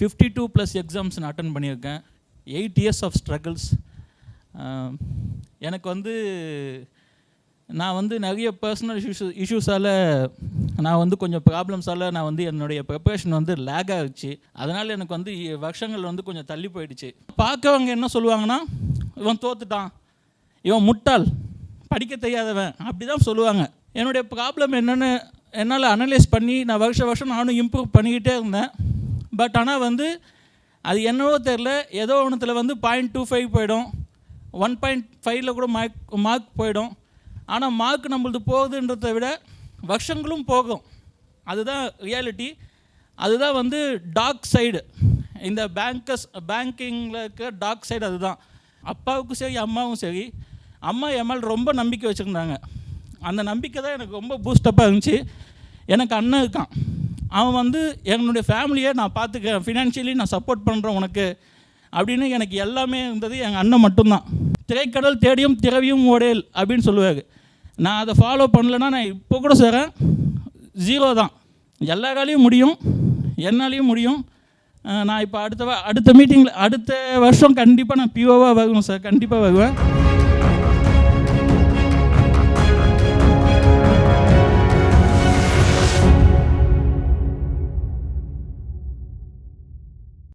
52+ exams நான் attend பண்ணியிருக்கேன். 8 years of struggles. எனக்கு வந்து நான் வந்து நிறைய பர்சனல் இஷ்யூஸால் நான் வந்து கொஞ்சம் ப்ராப்ளம்ஸால் நான் வந்து என்னுடைய ப்ரிப்பரேஷன் வந்து லேக் ஆகிடுச்சு. அதனால் எனக்கு வந்து வருஷங்கள் வந்து கொஞ்சம் தள்ளி போயிடுச்சு. பார்க்கவங்க என்ன சொல்லுவாங்கன்னா, இவன் தோத்துட்டான், இவன் முட்டாள், படிக்க தெரியாதவன், அப்படி தான் சொல்லுவாங்க. என்னுடைய ப்ராப்ளம் என்னென்னு என்னால் அனலைஸ் பண்ணி நான் வருஷம் நானும் இம்ப்ரூவ் பண்ணிக்கிட்டே இருந்தேன். பட் ஆனால் வந்து அது என்னவோ தெரில, ஏதோ ஒன்றுத்தில் வந்து 0.25 போயிடும், 1.5 கூட மார்க் போயிடும். ஆனால் மார்க் நம்மளது போகுதுன்றதை விட வருஷங்களும் போகும். அதுதான் ரியாலிட்டி. அதுதான் வந்து டார்க் சைடு. இந்த பேங்கிங்கில் இருக்க டார்க் சைடு அதுதான். அப்பாவுக்கும் சரி அம்மாவும் சரி, அம்மா என் மேலே ரொம்ப நம்பிக்கை வச்சுருந்தாங்க. அந்த நம்பிக்கை தான் எனக்கு ரொம்ப பூஸ்டப்பாக இருந்துச்சு. எனக்கு அண்ணன் இருக்கான், அவன் வந்து என்னுடைய ஃபேமிலியை நான் பார்த்துக்கிறேன், ஃபினான்ஷியலி நான் சப்போர்ட் பண்ணுறேன் உனக்கு அப்படின்னு எனக்கு எல்லாமே இருந்தது எங்கள் அண்ணன் மட்டும்தான். திரைக்கடல் தேடியும் திரவியும் ஓடேல் அப்படின்னு சொல்லுவார். நான் அதை ஃபாலோ பண்ணலைன்னா நான் இப்போ கூட சொல்கிறேன், 0 தான். எல்லாராலையும் முடியும், என்னாலையும் முடியும். நான் இப்போ அடுத்த மீட்டிங்கில் அடுத்த வருஷம் கண்டிப்பாக நான் பிஓவாக வருவேன் சார், கண்டிப்பாக வருவேன்.